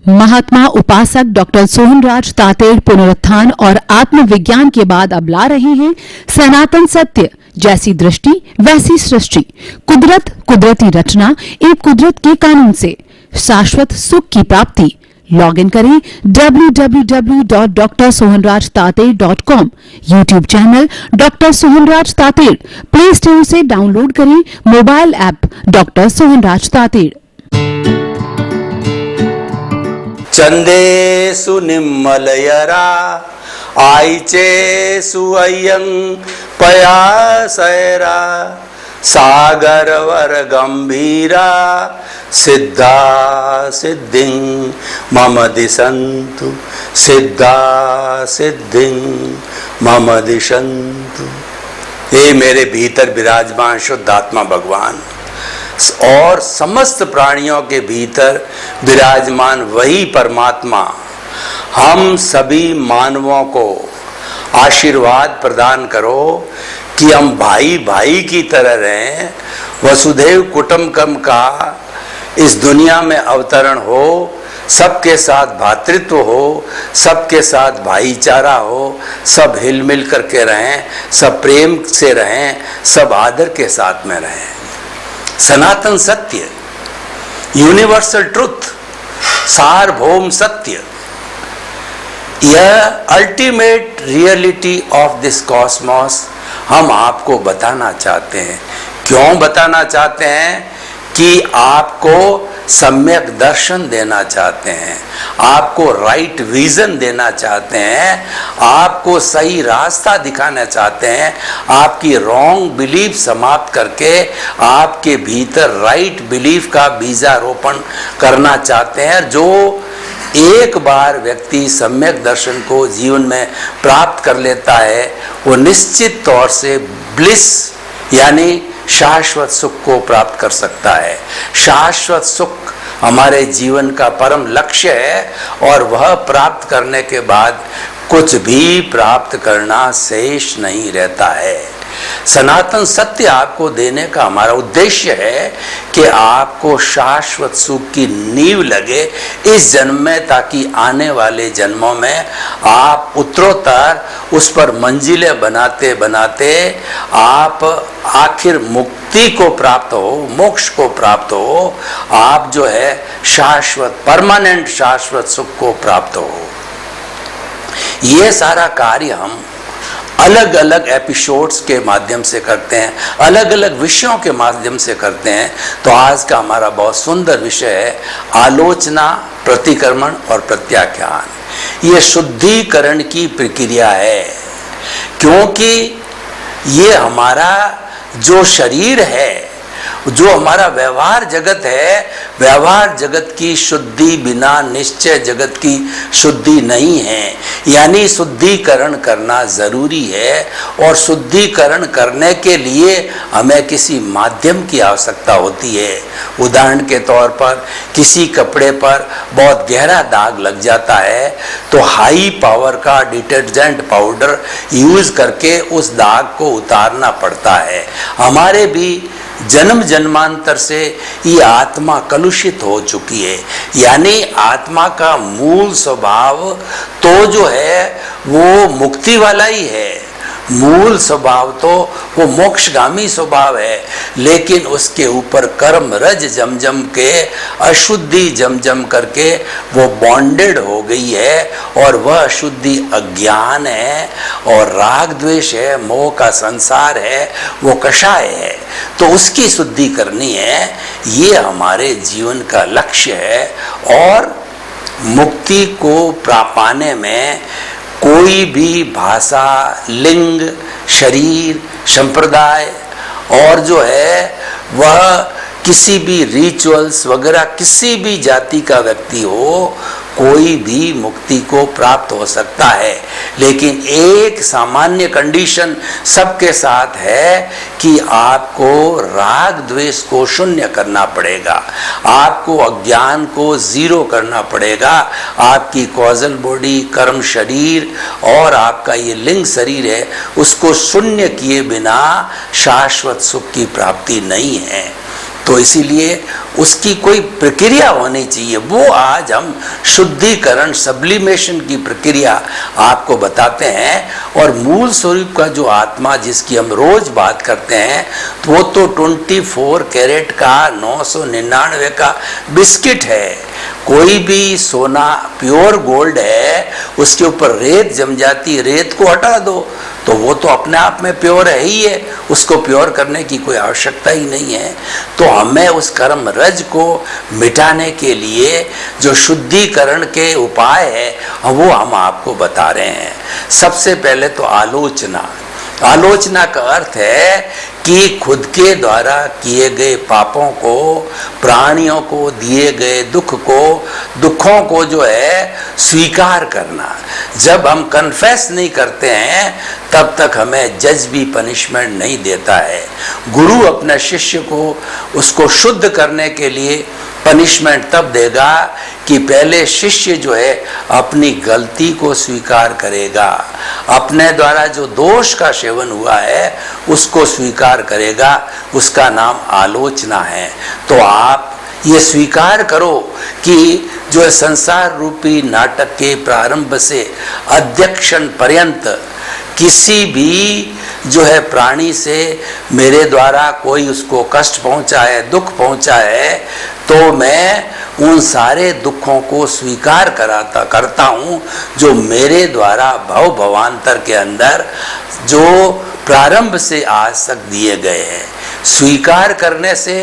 महात्मा उपासक डॉक्टर सोहनराज तातेड़ पुनरुत्थान और आत्मविज्ञान के बाद अब ला रहे हैं सनातन सत्य, जैसी दृष्टि वैसी सृष्टि, कुदरत कुदरती रचना एक कुदरत के कानून से शाश्वत सुख की प्राप्ति। लॉग इन करें www.drsohanrajtated.com, YouTube channel doctor Sohanraj Tated, play store से डाउनलोड करें mobile app doctor Sohanraj Tated. चंदेसु निम्मलयरा आईचेसु अयं पयासैरा सागरवर गंभीरा सिद्धा सिद्धिं मम दिशन्तु सिद्धा सिद्धिं मम दिशन्तु। हे मेरे भीतर विराजमान शुद्ध आत्मा भगवान और समस्त प्राणियों के भीतर विराजमान वही परमात्मा हम सभी मानवों को आशीर्वाद प्रदान करो कि हम भाई भाई की तरह रहें, वसुधैव कुटुंबकम का इस दुनिया में अवतरण हो, सबके साथ भातृत्व हो, सबके साथ भाईचारा हो, सब हिल मिल करके रहें, सब प्रेम से रहें, सब आदर के साथ में रहें। सनातन सत्य, यूनिवर्सल ट्रुथ, सार्वभौम सत्य, यह ultimate reality of this Cosmos हम आपको बताना चाहते हैं। क्यों बताना चाहते हैं? कि आपको सम्यक दर्शन देना चाहते हैं, आपको राइट विजन देना चाहते हैं, आपको सही रास्ता दिखाना चाहते हैं, आपकी रॉन्ग बिलीफ समाप्त करके आपके भीतर राइट बिलीफ का बीजारोपण करना चाहते हैं। जो एक बार व्यक्ति सम्यक दर्शन को जीवन में प्राप्त कर लेता है, वो निश्चित तौर से ब्लिस यानी शाश्वत सुख को प्राप्त कर सकता है। शाश्वत सुख हमारे जीवन का परम लक्ष्य है और वह प्राप्त करने के बाद कुछ भी प्राप्त करना शेष नहीं रहता है। सनातन सत्य आपको देने का हमारा उद्देश्य है कि आपको शाश्वत सुख की नींव लगे इस जन्म में, ताकि आने वाले जन्मों में आप उत्तरोत्तर उस पर मंजिलें बनाते बनाते आप आखिर मुक्ति को प्राप्त हो, मोक्ष को प्राप्त हो, आप जो है शाश्वत परमानेंट शाश्वत सुख को प्राप्त हो। ये सारा कार्य हम अलग अलग एपिसोड्स के माध्यम से करते हैं, अलग अलग विषयों के माध्यम से करते हैं। तो आज का हमारा बहुत सुंदर विषय है आलोचना, प्रतिक्रमण और प्रत्याख्यान। ये शुद्धिकरण की प्रक्रिया है, क्योंकि ये हमारा जो शरीर है, जो हमारा व्यवहार जगत है, व्यवहार जगत की शुद्धि बिना निश्चय जगत की शुद्धि नहीं है। यानी शुद्धिकरण करना जरूरी है, और शुद्धिकरण करने के लिए हमें किसी माध्यम की आवश्यकता होती है। उदाहरण के तौर पर किसी कपड़े पर बहुत गहरा दाग लग जाता है, तो हाई पावर का डिटर्जेंट पाउडर यूज करके उस दाग को उतारना पड़ता है। हमारे भी जन्म जन्मांतर से ये आत्मा कलुषित हो चुकी है, यानी आत्मा का मूल स्वभाव तो जो है वो मुक्ति वाला ही है, मूल स्वभाव तो वो मोक्षगामी स्वभाव है, लेकिन उसके ऊपर कर्म रज जम के अशुद्धि जम करके वो बॉन्डेड हो गई है, और वह अशुद्धि अज्ञान है और राग द्वेष है, मोह का संसार है, वो कषाय है। तो उसकी शुद्धि करनी है, ये हमारे जीवन का लक्ष्य है। और मुक्ति को पाने में कोई भी भाषा, लिंग, शरीर, संप्रदाय और जो है वह किसी भी रिचुअल्स वगैरह किसी भी जाति का व्यक्ति हो, कोई भी मुक्ति को प्राप्त हो सकता है। लेकिन एक सामान्य कंडीशन सबके साथ है कि आपको राग द्वेष को शून्य करना पड़ेगा, आपको अज्ञान को जीरो करना पड़ेगा। आपकी कॉजल बॉडी, कर्म शरीर और आपका ये लिंग शरीर है, उसको शून्य किए बिना शाश्वत सुख की प्राप्ति नहीं है। तो इसीलिए उसकी कोई प्रक्रिया होनी चाहिए। वो आज हम शुद्धिकरण, सब्लिमेशन की प्रक्रिया आपको बताते हैं। और मूल स्वरूप का जो आत्मा जिसकी हम रोज बात करते हैं, तो वो तो 24 कैरेट का 999 का बिस्किट है। कोई भी सोना प्योर गोल्ड है, उसके ऊपर रेत जम जाती है, रेत को हटा दो तो वो तो अपने आप में प्योर है ही है, उसको प्योर करने की कोई आवश्यकता ही नहीं है। तो हमें उस कर्म रज को मिटाने के लिए जो शुद्धिकरण के उपाय है वो हम आपको बता रहे हैं। सबसे पहले तो आलोचना। आलोचना का अर्थ है कि खुद के द्वारा किए गए पापों को, प्राणियों को दिए गए दुखों को जो है स्वीकार करना। जब हम कन्फेस नहीं करते हैं तब तक हमें जज भी पनिशमेंट नहीं देता है। गुरु अपने शिष्य को उसको शुद्ध करने के लिए पनिशमेंट तब देगा कि पहले शिष्य जो है अपनी गलती को स्वीकार करेगा, अपने द्वारा जो दोष का सेवन हुआ है उसको स्वीकार करेगा। उसका नाम आलोचना है। तो आप ये स्वीकार करो कि जो है संसार रूपी नाटक के प्रारंभ से अध्यक्षण पर्यंत किसी भी जो है प्राणी से मेरे द्वारा कोई उसको कष्ट पहुंचा है, दुख पहुंचा है, तो मैं उन सारे दुखों को स्वीकार करता हूँ जो मेरे द्वारा भवांतर के अंदर जो प्रारंभ से आज तक दिए गए हैं। स्वीकार करने से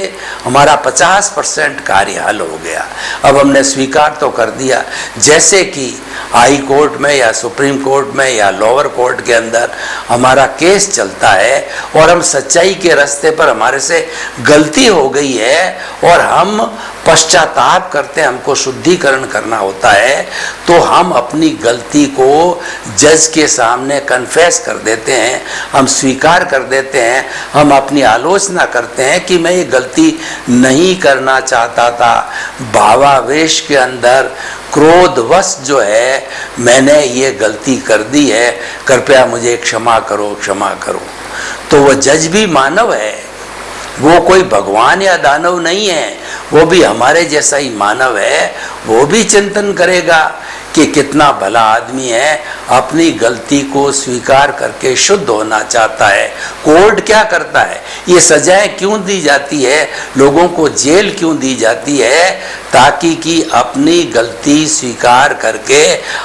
हमारा 50% कार्य हल हो गया। अब हमने स्वीकार तो कर दिया, जैसे कि हाई कोर्ट में या सुप्रीम कोर्ट में या लोअर कोर्ट के अंदर हमारा केस चलता है और हम सच्चाई के रास्ते पर हमारे से गलती हो गई है और हम पश्चाताप करते हैं, हमको शुद्धिकरण करना होता है, तो हम अपनी गलती को जज के सामने कन्फेस कर देते हैं, हम स्वीकार कर देते हैं, हम अपनी आलोचना करते हैं कि मैं ये गलती नहीं करना चाहता था, भावावेश के अंदर क्रोधवश जो है मैंने ये गलती कर दी है, कृपया मुझे क्षमा करो, क्षमा करो। तो वो जज भी मानव है, वो कोई भगवान या दानव नहीं है, वो भी हमारे जैसा ही मानव है। वो भी चिंतन करेगा कि कितना भला आदमी है, अपनी गलती को स्वीकार करके शुद्ध होना चाहता है। कोर्ट क्या करता है, ये सजाएं क्यों दी जाती है, लोगों को जेल क्यों दी जाती है, ताकि कि अपनी गलती स्वीकार करके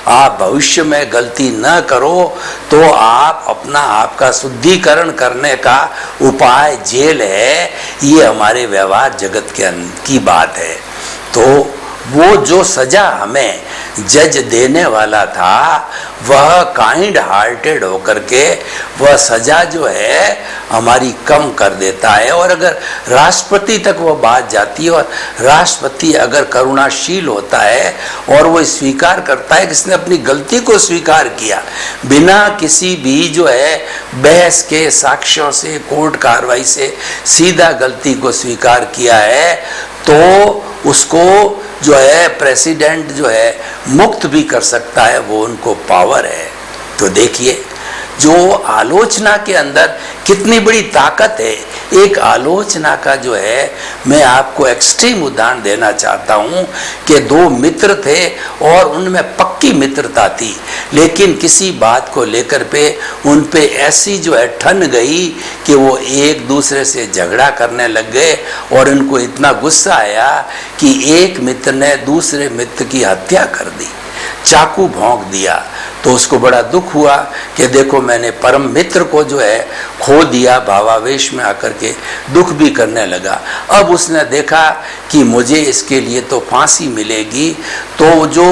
आप भविष्य में गलती न करो। तो आप अपना आपका शुद्धिकरण करने का उपाय जेल है। ये हमारे व्यवहार जगत के की बात है। तो वो जो सजा हमें जज देने वाला था, वह काइंड हार्टेड होकर के वह सजा जो है हमारी कम कर देता है। और अगर राष्ट्रपति तक वह बात जाती है और राष्ट्रपति अगर करुणाशील होता है और वो स्वीकार करता है कि इसने अपनी गलती को स्वीकार किया, बिना किसी भी जो है बहस के, साक्ष्यों से, कोर्ट कार्रवाई से सीधा गलती को स्वीकार किया है, तो उसको जो है प्रेसिडेंट जो है मुक्त भी कर सकता है, वो उनको पावर है। तो देखिए जो आलोचना के अंदर कितनी बड़ी ताकत है। एक आलोचना का जो है मैं आपको एक्सट्रीम उदाहरण देना चाहता हूँ कि दो मित्र थे और उनमें पक्की मित्रता थी, लेकिन किसी बात को लेकर पे उन पे ऐसी जो है ठन गई कि वो एक दूसरे से झगड़ा करने लग गए और उनको इतना गुस्सा आया कि एक मित्र ने दूसरे मित्र की हत्या कर दी, चाकू भोंक दिया। तो उसको बड़ा दुख हुआ कि देखो मैंने परम मित्र को जो है खो दिया, भावावेश में आकर के दुख भी करने लगा। अब उसने देखा कि मुझे इसके लिए तो फांसी मिलेगी, तो जो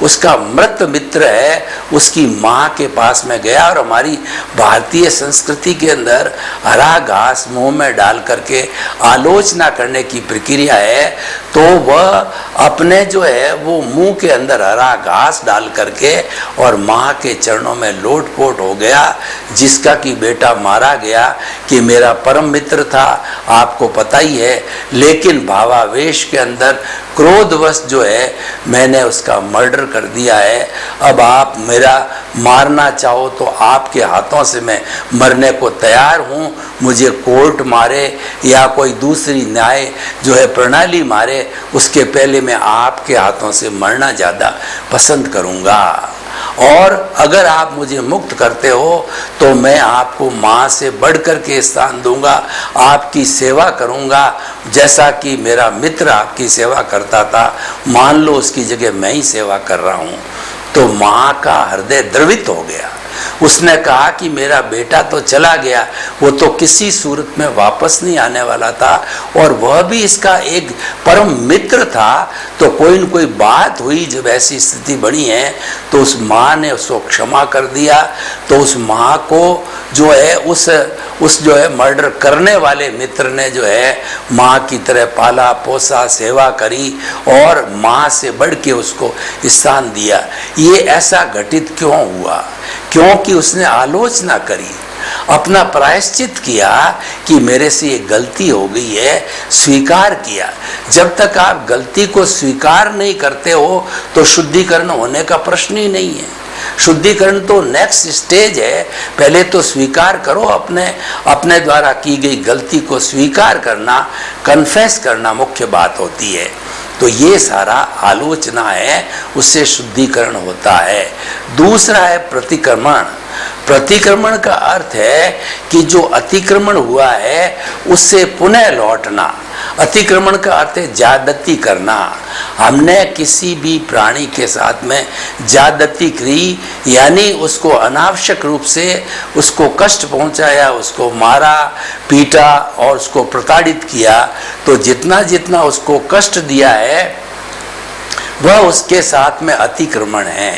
उसका मृत मित्र है उसकी माँ के पास में गया और हमारी भारतीय संस्कृति के अंदर हरा घास मुंह में डाल करके आलोचना करने की प्रक्रिया है। तो वह अपने जो है वो मुंह के अंदर हरा घास डाल करके और माँ के चरणों में लोटपोट हो गया, जिसका कि बेटा मारा गया कि मेरा परम मित्र था, आपको पता ही है, लेकिन भावावेश के अंदर क्रोधवश जो है मैंने उसका मर्डर कर दिया है, अब आप मेरा मारना चाहो तो आपके हाथों से मैं मरने को तैयार हूँ। मुझे कोर्ट मारे या कोई दूसरी न्याय जो है प्रणाली मारे, उसके पहले मैं आपके हाथों से मरना ज़्यादा पसंद करूँगा। और अगर आप मुझे मुक्त करते हो तो मैं आपको माँ से बढ़कर के स्थान दूंगा, आपकी सेवा करूंगा। जैसा कि मेरा मित्र आपकी सेवा करता था, मान लो उसकी जगह मैं ही सेवा कर रहा हूँ। तो माँ का हृदय द्रवित हो गया। उसने कहा कि मेरा बेटा तो चला गया, वो तो किसी सूरत में वापस नहीं आने वाला था, और वह भी इसका एक परम मित्र था। तो कोई न कोई बात हुई, जब ऐसी स्थिति बनी है तो उस माँ ने उसको क्षमा कर दिया। तो उस माँ को जो है उस जो है मर्डर करने वाले मित्र ने जो है माँ की तरह पाला पोसा, सेवा करी और माँ से बढ़ के उसको स्थान दिया। ये ऐसा घटित क्यों हुआ? क्योंकि उसने आलोचना करी, अपना प्रायश्चित किया कि मेरे से ये गलती हो गई है, स्वीकार किया। जब तक आप गलती को स्वीकार नहीं करते हो तो शुद्धिकरण होने का प्रश्न ही नहीं है। शुद्धिकरण तो नेक्स्ट स्टेज है। पहले तो स्वीकार करो, अपने द्वारा की गई गलती को स्वीकार करना, कन्फेस करना मुख्य बात होती है। तो ये सारा आलोचना है, उससे शुद्धिकरण होता है। दूसरा है प्रतिक्रमण। प्रतिक्रमण का अर्थ है कि जो अतिक्रमण हुआ है उससे पुनः लौटना। अतिक्रमण का अर्थ है ज्यादती करना। हमने किसी भी प्राणी के साथ में ज्यादती की, यानी उसको अनावश्यक रूप से उसको कष्ट पहुंचाया, उसको मारा पीटा और उसको प्रताड़ित किया। तो जितना जितना उसको कष्ट दिया है वह उसके साथ में अतिक्रमण है।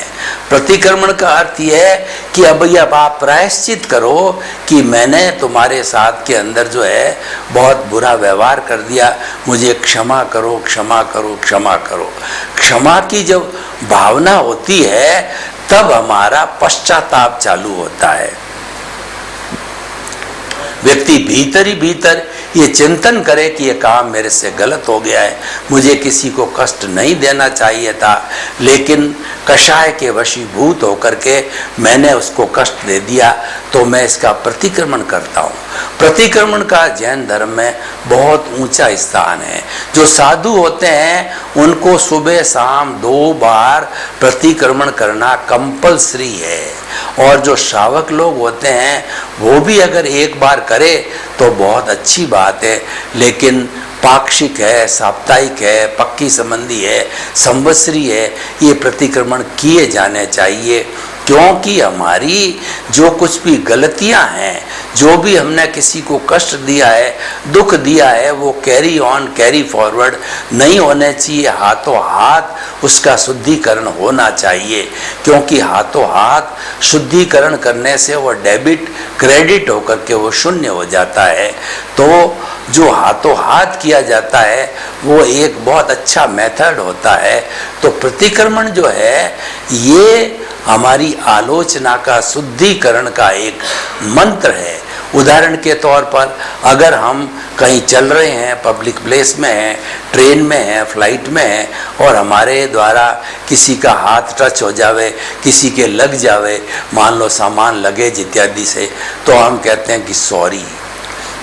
प्रतिक्रमण का अर्थ यह है कि अब आप प्रायश्चित करो कि मैंने तुम्हारे साथ के अंदर जो है बहुत बुरा व्यवहार कर दिया, मुझे क्षमा करो, क्षमा करो, क्षमा करो। क्षमा की जब भावना होती है तब हमारा पश्चाताप चालू होता है। व्यक्ति भीतर ही भीतर ये चिंतन करे कि ये काम मेरे से गलत हो गया है, मुझे किसी को कष्ट नहीं देना चाहिए था, लेकिन कषाय के वशीभूत होकर के मैंने उसको कष्ट दे दिया, तो मैं इसका प्रतिक्रमण करता हूँ। प्रतिक्रमण का जैन धर्म में बहुत ऊंचा स्थान है। जो साधु होते हैं उनको सुबह शाम 2 बार प्रतिक्रमण करना कंपलसरी है, और जो श्रावक लोग होते हैं वो भी अगर 1 बार करे तो बहुत अच्छी बात है। लेकिन पाक्षिक है, साप्ताहिक है, पक्की संबंधी है, संवत्सरी है, ये प्रतिक्रमण किए जाने चाहिए। क्योंकि हमारी जो कुछ भी गलतियां हैं, जो भी हमने किसी को कष्ट दिया है, दुख दिया है, वो कैरी ऑन, कैरी फॉरवर्ड नहीं होने चाहिए। हाथों हाथ उसका शुद्धिकरण होना चाहिए, क्योंकि हाथों हाथ शुद्धिकरण करने से वो डेबिट क्रेडिट होकर के वो शून्य हो जाता है। तो जो हाथों हाथ किया जाता है वो एक बहुत अच्छा मेथड होता है। तो प्रतिक्रमण जो है ये हमारी आलोचना का शुद्धिकरण का एक मंत्र है। उदाहरण के तौर पर अगर हम कहीं चल रहे हैं, पब्लिक प्लेस में हैं, ट्रेन में हैं, फ्लाइट में हैं, और हमारे द्वारा किसी का हाथ टच हो जावे, किसी के लग जावे, मान लो सामान लगेज इत्यादि से, तो हम कहते हैं कि सॉरी।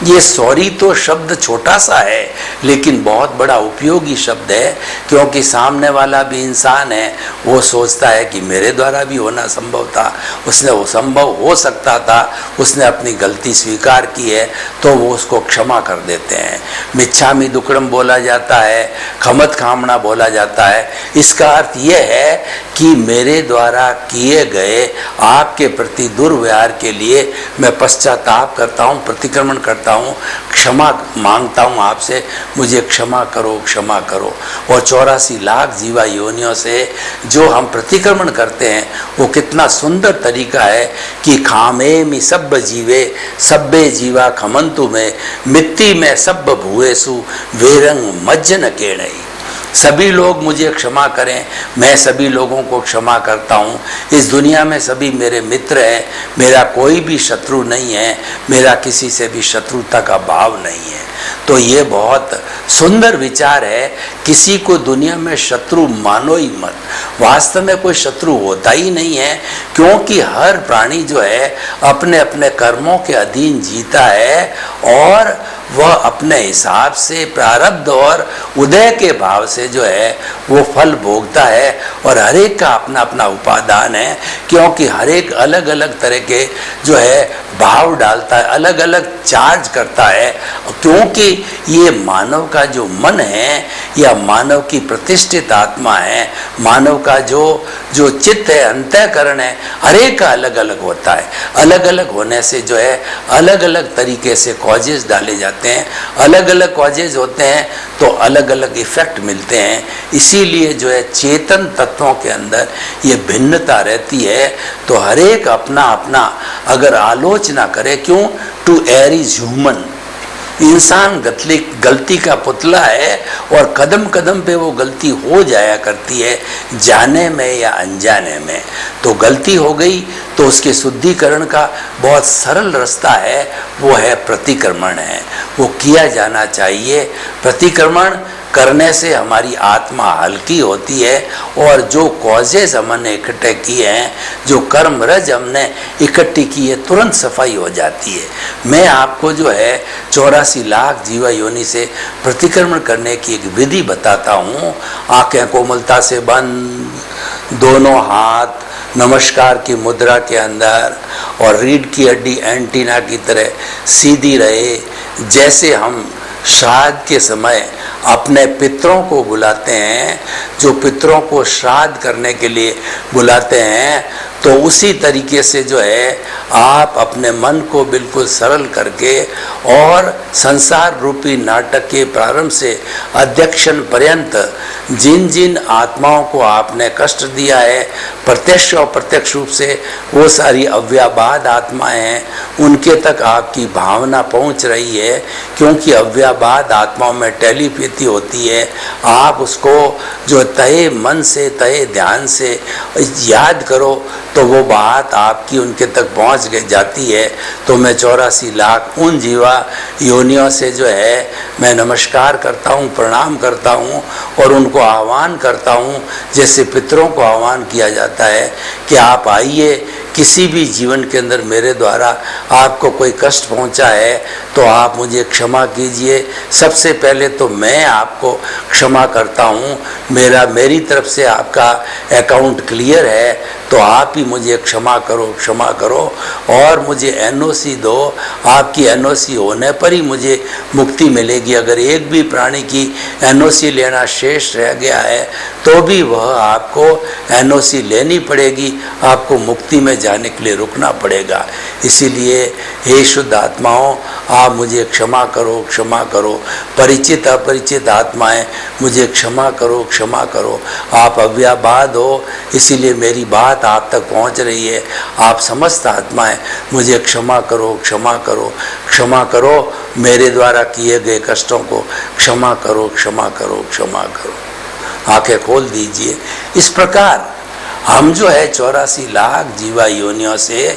ये सॉरी तो शब्द छोटा सा है लेकिन बहुत बड़ा उपयोगी शब्द है, क्योंकि सामने वाला भी इंसान है, वो सोचता है कि मेरे द्वारा भी होना संभव था, उसने वो संभव हो सकता था, उसने अपनी गलती स्वीकार की है, तो वो उसको क्षमा कर देते हैं। मिच्छामि दुक्कड़म बोला जाता है, खमत खामना बोला जाता है। इसका अर्थ ये है कि मेरे द्वारा किए गए आपके प्रति दुर्व्यवहार के लिए मैं पश्चाताप करता हूँ, प्रतिक्रमण करता हूँ, क्षमा मांगता हूँ आपसे, मुझे क्षमा करो, क्षमा करो। और 84 लाख जीवा योनियों से जो हम प्रतिक्रमण करते हैं वो कितना सुंदर तरीका है कि खामे मि सब जीवे सब्बे जीवा खमंतु में मिट्टी में सब भुएसु वेरंग मज्जन केणई। सभी लोग मुझे क्षमा करें, मैं सभी लोगों को क्षमा करता हूँ। इस दुनिया में सभी मेरे मित्र हैं, मेरा कोई भी शत्रु नहीं है, मेरा किसी से भी शत्रुता का भाव नहीं है। तो ये बहुत सुंदर विचार है। किसी को दुनिया में शत्रु मानो ही मत। वास्तव में कोई शत्रु होता ही नहीं है, क्योंकि हर प्राणी जो है अपने अपने कर्मों के अधीन जीता है और वह अपने हिसाब से प्रारब्ध और उदय के भाव से जो है वो फल भोगता है। और हर एक का अपना अपना उपादान है, क्योंकि हर एक अलग अलग तरह के जो है भाव डालता है, अलग अलग चार्ज करता है। क्योंकि ये मानव का जो मन है या मानव की प्रतिष्ठित आत्मा है, मानव का जो चित्त है, अंतःकरण है, हर एक का अलग अलग होता है। अलग अलग होने से जो है अलग अलग तरीके से कॉजेज डाले जाते हैं, अलग अलग कॉजेज होते हैं तो अलग अलग इफेक्ट मिलते हैं। इसीलिए जो है चेतन तत्वों के अंदर ये भिन्नता रहती है। तो हर एक अपना अपना अगर आलोचना करे, क्यों, टू एयर इज ह्यूमन। इंसान गलती का पुतला है और कदम कदम पे वो गलती हो जाया करती है, जाने में या अनजाने में। तो गलती हो गई तो उसके शुद्धिकरण का बहुत सरल रास्ता है, वो है प्रतिक्रमण है, वो किया जाना चाहिए। प्रतिक्रमण करने से हमारी आत्मा हल्की होती है और जो कॉजेज हमने इकट्ठे किए हैं, जो कर्म रज हमने इकट्ठी की है, तुरंत सफाई हो जाती है। मैं आपको जो है 84 लाख जीवा योनि से प्रतिक्रमण करने की एक विधि बताता हूँ। आंखें कोमलता से बंद, दोनों हाथ नमस्कार की मुद्रा के अंदर और रीढ़ की हड्डी एंटीना की तरह सीधी रहे। जैसे हम श्राद्ध के समय अपने पितरों को बुलाते हैं, जो पितरों को श्राद्ध करने के लिए बुलाते हैं, तो उसी तरीके से जो है आप अपने मन को बिल्कुल सरल करके और संसार रूपी नाटक के प्रारंभ से अध्यक्षण पर्यंत जिन जिन आत्माओं को आपने कष्ट दिया है, प्रत्यक्ष और प्रत्यक्ष रूप से वो सारी अव्याबाद आत्माएं हैं, उनके तक आपकी भावना पहुंच रही है। क्योंकि अव्याबाद आत्माओं में टेलीपैथी होती है। आप उसको जो तहे मन से, तहे ध्यान से याद करो तो वो बात आपकी उनके तक पहुंच जाती है। तो मैं 84 लाख उन जीवा योनियों से जो है मैं नमस्कार करता हूँ, प्रणाम करता हूँ और उनको आह्वान करता हूँ, जैसे पितरों को आह्वान किया जाता है कि आप आइए। किसी भी जीवन के अंदर मेरे द्वारा आपको कोई कष्ट पहुंचा है तो आप मुझे क्षमा कीजिए। सबसे पहले तो मैं आपको क्षमा करता हूं, मेरी तरफ से आपका अकाउंट क्लियर है, तो आप ही मुझे क्षमा करो और मुझे एनओसी दो। आपकी एनओसी होने पर ही मुझे मुक्ति मिलेगी। अगर एक भी प्राणी की एनओसी लेना शेष रह गया है तो भी वह आपको एनओसी लेनी पड़ेगी, आपको मुक्ति में जाने के लिए रुकना पड़ेगा। इसीलिए हे शुद्ध आत्माओं, आप मुझे क्षमा करो। परिचित अपरिचित आत्माएं मुझे क्षमा करो। आप अव्याबाद हो, इसीलिए मेरी बात आप तक पहुंच रही है। आप समस्त आत्माएं मुझे क्षमा करो। मेरे द्वारा किए गए कष्टों को क्षमा करो। आंखें खोल दीजिए। इस प्रकार हम जो है 84 लाख जीवा योनियों से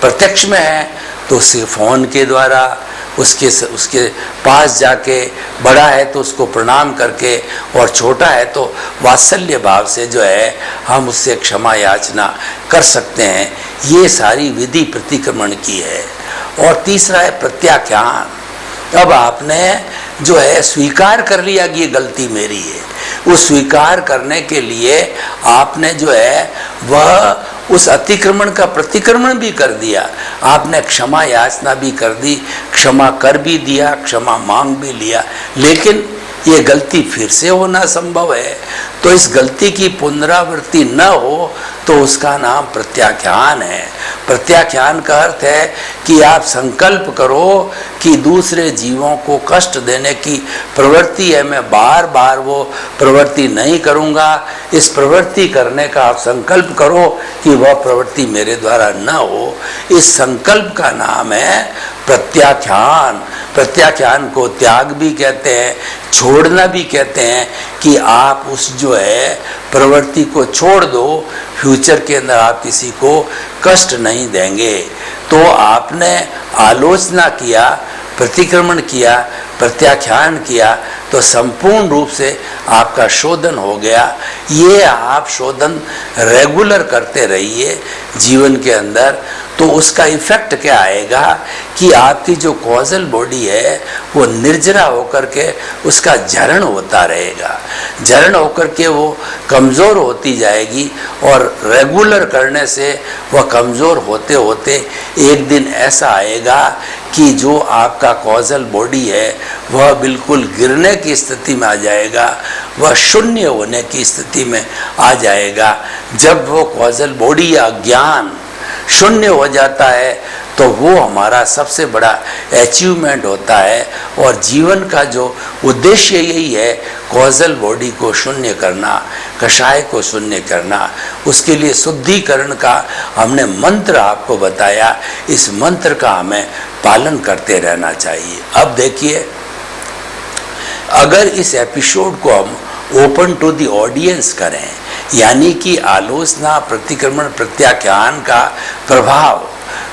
प्रत्यक्ष में है, तो सिर्फ फोन के द्वारा उसके पास जाके, बड़ा है तो उसको प्रणाम करके और छोटा है तो वात्सल्य भाव से जो है हम उससे क्षमा याचना कर सकते हैं। ये सारी विधि प्रतिक्रमण की है। और तीसरा है प्रत्याख्यान। अब आपने जो है स्वीकार कर लिया कि ये गलती मेरी है। उस स्वीकार करने के लिए आपने जो है वह उस अतिक्रमण का प्रतिक्रमण भी कर दिया। आपने क्षमा याचना भी कर दी, क्षमा कर भी दिया, क्षमा मांग भी लिया, लेकिन ये गलती फिर से होना संभव है। तो इस गलती की पुनरावृत्ति न हो तो उसका नाम प्रत्याख्यान है। प्रत्याख्यान का अर्थ है कि आप संकल्प करो कि दूसरे जीवों को कष्ट देने की प्रवृत्ति है, मैं बार बार वो प्रवृत्ति नहीं करूँगा। इस प्रवृत्ति करने का आप संकल्प करो कि वह प्रवृत्ति मेरे द्वारा न हो। इस संकल्प का नाम है प्रत्याख्यान। प्रत्याख्यान को त्याग भी कहते हैं, छोड़ना भी कहते हैं कि आप उस जो है प्रवृत्ति को छोड़ दो, फ्यूचर के अंदर आप किसी को कष्ट नहीं देंगे। तो आपने आलोचना किया, प्रतिक्रमण किया, प्रत्याख्यान किया तो संपूर्ण रूप से आपका शोधन हो गया। ये आप शोधन रेगुलर करते रहिए जीवन के अंदर, तो उसका इफेक्ट क्या आएगा कि आपकी जो कॉजल बॉडी है वो निर्जरा होकर के उसका झरण होता रहेगा, झरण होकर के वो कमज़ोर होती जाएगी, और रेगुलर करने से वह कमज़ोर होते होते एक दिन ऐसा आएगा कि जो आपका कॉजल बॉडी है वह बिल्कुल गिरने की स्थिति में आ जाएगा, वह शून्य होने की स्थिति में आ जाएगा। जब वो कॉजल बॉडी या ज्ञान शून्य हो जाता है तो वो हमारा सबसे बड़ा अचीवमेंट होता है, और जीवन का जो उद्देश्य यही है कॉजल बॉडी को शून्य करना, कषाय को शून्य करना। उसके लिए शुद्धिकरण का हमने मंत्र आपको बताया, इस मंत्र का हमें पालन करते रहना चाहिए। अब देखिए, अगर इस एपिसोड को हम ओपन टू द ऑडियंस करें, यानी कि आलोचना, प्रतिक्रमण, प्रत्याख्यान का प्रभाव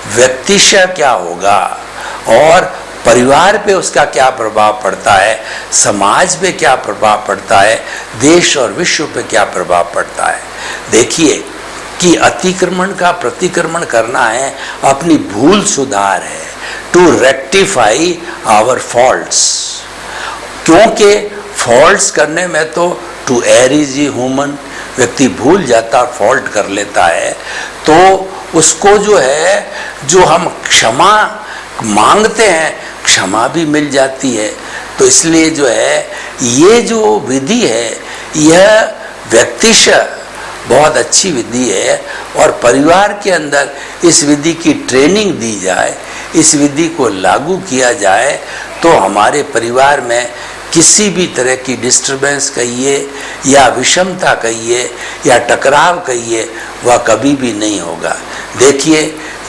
व्यक्तिशः क्या होगा और परिवार पे उसका क्या प्रभाव पड़ता है, समाज पे क्या प्रभाव पड़ता है, देश और विश्व पे क्या प्रभाव पड़ता है। देखिए कि अतिक्रमण का प्रतिक्रमण करना है, अपनी भूल सुधार है, टू रेक्टिफाई आवर फॉल्ट्स, क्योंकि फॉल्ट्स करने में तो टू एयर इज ह्यूमन, व्यक्ति भूल जाता, फॉल्ट कर लेता है, तो उसको जो है, जो हम क्षमा मांगते हैं, क्षमा भी मिल जाती है। तो इसलिए जो है ये जो विधि है यह व्यक्तिशः बहुत अच्छी विधि है, और परिवार के अंदर इस विधि की ट्रेनिंग दी जाए, इस विधि को लागू किया जाए, तो हमारे परिवार में किसी भी तरह की डिस्टरबेंस कहिए या विषमता कहिए या टकराव कहिए, वह कभी भी नहीं होगा। देखिए,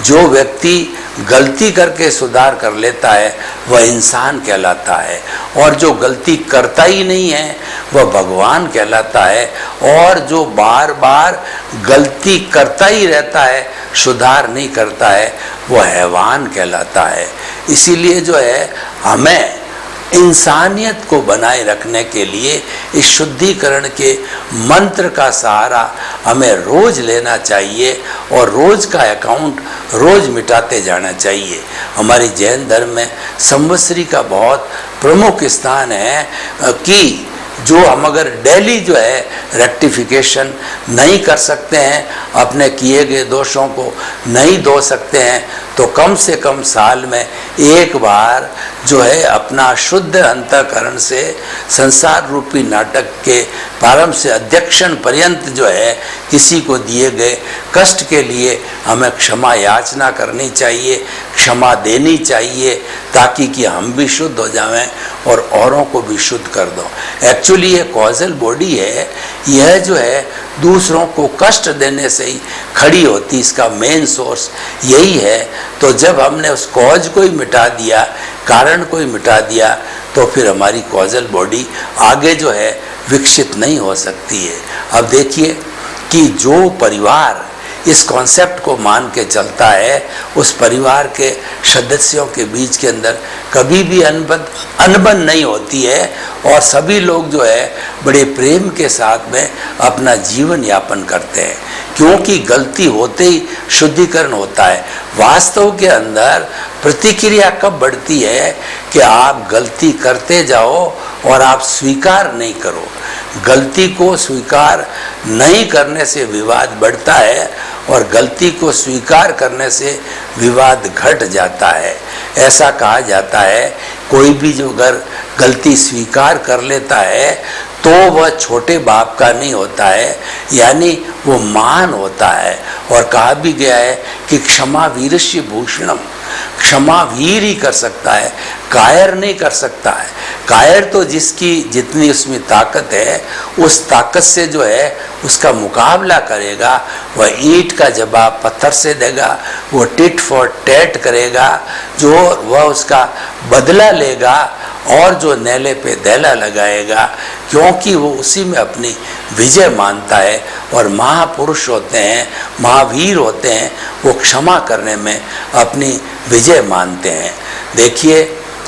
जो व्यक्ति गलती करके सुधार कर लेता है वह इंसान कहलाता है, और जो गलती करता ही नहीं है वह भगवान कहलाता है, और जो बार बार गलती करता ही रहता है, सुधार नहीं करता है, वह हैवान कहलाता है। इसीलिए जो है हमें इंसानियत को बनाए रखने के लिए इस शुद्धिकरण के मंत्र का सहारा हमें रोज लेना चाहिए, और रोज का अकाउंट रोज मिटाते जाना चाहिए। हमारी जैन धर्म में संवत्सरी का बहुत प्रमुख स्थान है कि जो हम अगर डेली जो है रेक्टिफिकेशन नहीं कर सकते हैं, अपने किए गए दोषों को नहीं धो सकते हैं, तो कम से कम साल में एक बार जो है अपना शुद्ध अंतःकरण से संसार रूपी नाटक के प्रारंभ से अध्यक्षण पर्यंत जो है किसी को दिए गए कष्ट के लिए हमें क्षमा याचना करनी चाहिए, क्षमा देनी चाहिए, ताकि कि हम भी शुद्ध हो जाएं और औरों को भी शुद्ध कर दो। एक्चुअली ये कॉजल बॉडी है, यह जो है दूसरों को कष्ट देने से ही खड़ी होती, इसका मेन सोर्स यही है। तो जब हमने उस कॉज को ही मिटा दिया, कारण को ही मिटा दिया, तो फिर हमारी कॉजल बॉडी आगे जो है विकसित नहीं हो सकती है। अब देखिए कि जो परिवार इस कॉन्सेप्ट को मान के चलता है, उस परिवार के सदस्यों के बीच के अंदर कभी भी अनबन नहीं होती है, और सभी लोग जो है बड़े प्रेम के साथ में अपना जीवन यापन करते हैं, क्योंकि गलती होते ही शुद्धिकरण होता है। वास्तव के अंदर प्रतिक्रिया कब बढ़ती है कि आप गलती करते जाओ और आप स्वीकार नहीं करो। गलती को स्वीकार नहीं करने से विवाद बढ़ता है, और गलती को स्वीकार करने से विवाद घट जाता है। ऐसा कहा जाता है, कोई भी जो अगर गलती स्वीकार कर लेता है तो वह छोटे बाप का नहीं होता है, यानी वो महान होता है। और कहा भी गया है कि क्षमा वीरस्य भूषणम, क्षमा वीर ही कर सकता है, कायर नहीं कर सकता है। कायर तो जिसकी जितनी उसमें ताकत है, उस ताकत से जो है उसका मुकाबला करेगा, वह ईंट का जवाब पत्थर से देगा, वो टिट फॉर टैट करेगा, जो वह उसका बदला लेगा, और जो नेले पे दैला लगाएगा, क्योंकि वो उसी में अपनी विजय मानता है। और महापुरुष होते हैं, महावीर होते हैं, वो क्षमा करने में अपनी विजय मानते हैं। देखिए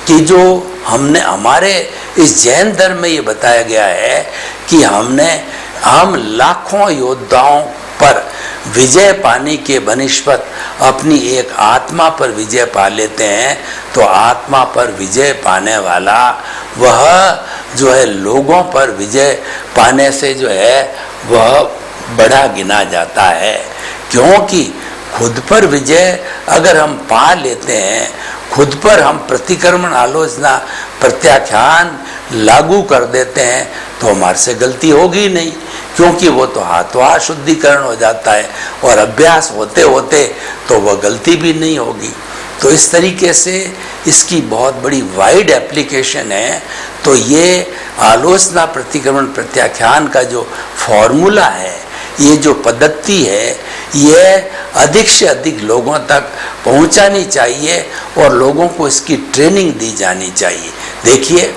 कि जो हमने हमारे इस जैन धर्म में ये बताया गया है कि हम लाखों योद्धाओं पर विजय पाने के बनिस्पत अपनी एक आत्मा पर विजय पा लेते हैं, तो आत्मा पर विजय पाने वाला वह जो है लोगों पर विजय पाने से जो है वह बड़ा गिना जाता है। क्योंकि खुद पर विजय अगर हम पा लेते हैं, खुद पर हम प्रतिक्रमण, आलोचना, प्रत्याख्यान लागू कर देते हैं, तो हमारे से गलती होगी नहीं, क्योंकि वो तो हाथों हाथ शुद्धिकरण हो जाता है और अभ्यास होते होते तो वह गलती भी नहीं होगी। तो इस तरीके से इसकी बहुत बड़ी वाइड एप्लीकेशन है। तो ये आलोचना, प्रतिक्रमण, प्रत्याख्यान का जो फॉर्मूला है, ये जो पद्धति है, ये अधिक से अधिक लोगों तक पहुंचानी चाहिए और लोगों को इसकी ट्रेनिंग दी जानी चाहिए। देखिए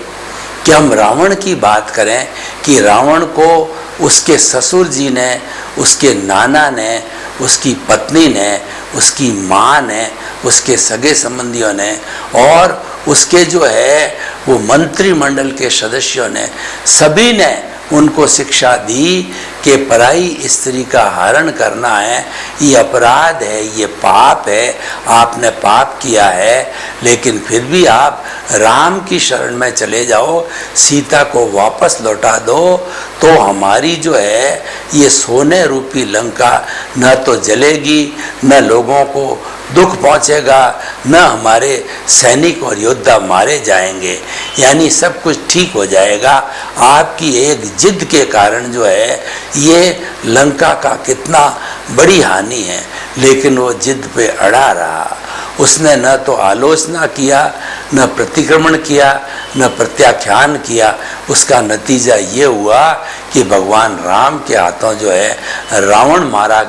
कि हम रावण की बात करें कि रावण को उसके ससुर जी ने, उसके नाना ने, उसकी पत्नी ने, उसकी माँ ने, उसके सगे संबंधियों ने और उसके जो है वो मंत्रिमंडल के सदस्यों ने, सभी ने उनको शिक्षा दी कि पराई स्त्री का हरण करना है, ये अपराध है, ये पाप है, आपने पाप किया है, लेकिन फिर भी आप राम की शरण में चले जाओ, सीता को वापस लौटा दो, तो हमारी जो है ये सोने रूपी लंका न तो जलेगी, न लोगों को दुख पहुंचेगा, न हमारे सैनिक और योद्धा मारे जाएंगे, यानी सब कुछ ठीक हो जाएगा। आपकी एक जिद के कारण जो है ये लंका का कितना बड़ी हानि है, लेकिन वो जिद पे अड़ा रहा। उसने न तो आलोचना किया, न प्रतिक्रमण किया, न प्रत्याख्यान किया। उसका नतीजा ये हुआ कि भगवान राम के हाथों जो है रावण मारा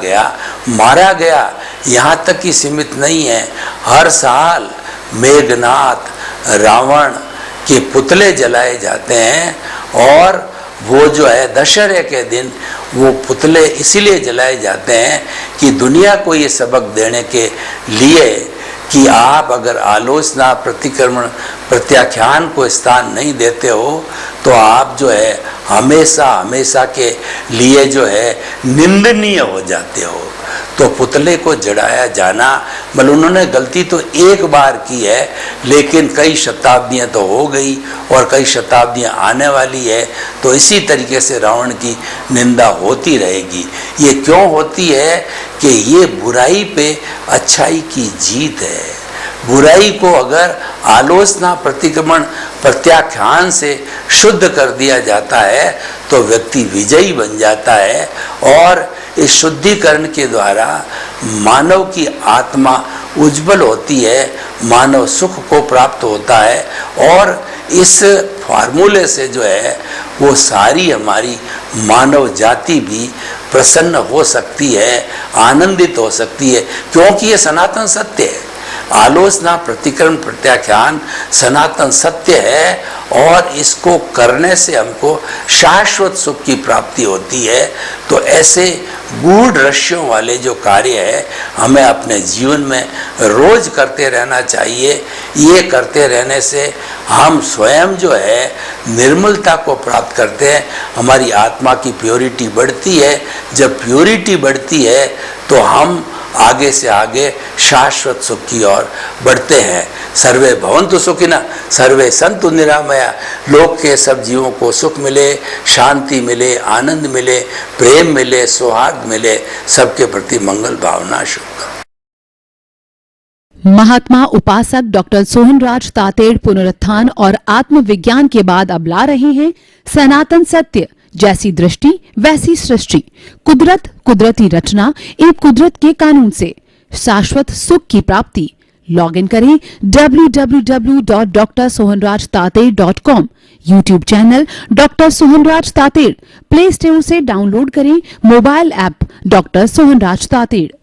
गया। यहाँ तक ही सीमित नहीं है, हर साल मेघनाथ, रावण के पुतले जलाए जाते हैं और वो जो है दशहरे के दिन वो पुतले इसीलिए जलाए जाते हैं कि दुनिया को ये सबक देने के लिए कि आप अगर आलोचना, प्रतिक्रमण, प्रत्याख्यान को स्थान नहीं देते हो तो आप जो है हमेशा के लिए जो है निंदनीय हो जाते हो। तो पुतले को जलाया जाना, मतलब उन्होंने गलती तो एक बार की है, लेकिन कई शताब्दियां तो हो गई और कई शताब्दियां आने वाली है, तो इसी तरीके से रावण की निंदा होती रहेगी। ये क्यों होती है कि ये बुराई पे अच्छाई की जीत है। बुराई को अगर आलोचना, प्रतिक्रमण, प्रत्याख्यान से शुद्ध कर दिया जाता है तो व्यक्ति विजयी बन जाता है और इस शुद्धिकरण के द्वारा मानव की आत्मा उज्जवल होती है, मानव सुख को प्राप्त होता है और इस फार्मूले से जो है वो सारी हमारी मानव जाति भी प्रसन्न हो सकती है, आनंदित हो सकती है, क्योंकि ये सनातन सत्य है। आलोचना, प्रतिक्रमण, प्रत्याख्यान सनातन सत्य है और इसको करने से हमको शाश्वत सुख की प्राप्ति होती है। तो ऐसे गूढ़ रहस्यों वाले जो कार्य है हमें अपने जीवन में रोज करते रहना चाहिए। ये करते रहने से हम स्वयं जो है निर्मलता को प्राप्त करते हैं, हमारी आत्मा की प्योरिटी बढ़ती है। जब प्योरिटी बढ़ती है तो हम आगे से आगे शाश्वत सुख की ओर बढ़ते हैं। सर्वे भवन्तु सुखिनः, सर्वे सन्तु निरामया। लोक के सब जीवों को सुख मिले, शांति मिले, आनंद मिले, प्रेम मिले, सौहार्द मिले, सबके प्रति मंगल भावना शुभ। महात्मा उपासक डॉक्टर सोहनराज तातेड़ पुनरुत्थान और आत्मविज्ञान के बाद अब ला रहे हैं सनातन सत्य, जैसी दृष्टि वैसी सृष्टि, कुदरत, कुदरती रचना एवं कुदरत के कानून से शाश्वत सुख की प्राप्ति। लॉग इन करें www.drsohanrajtated.com। YouTube channel doctor Sohanraj Tated, play store से डाउनलोड करें mobile app doctor Sohanraj Tated.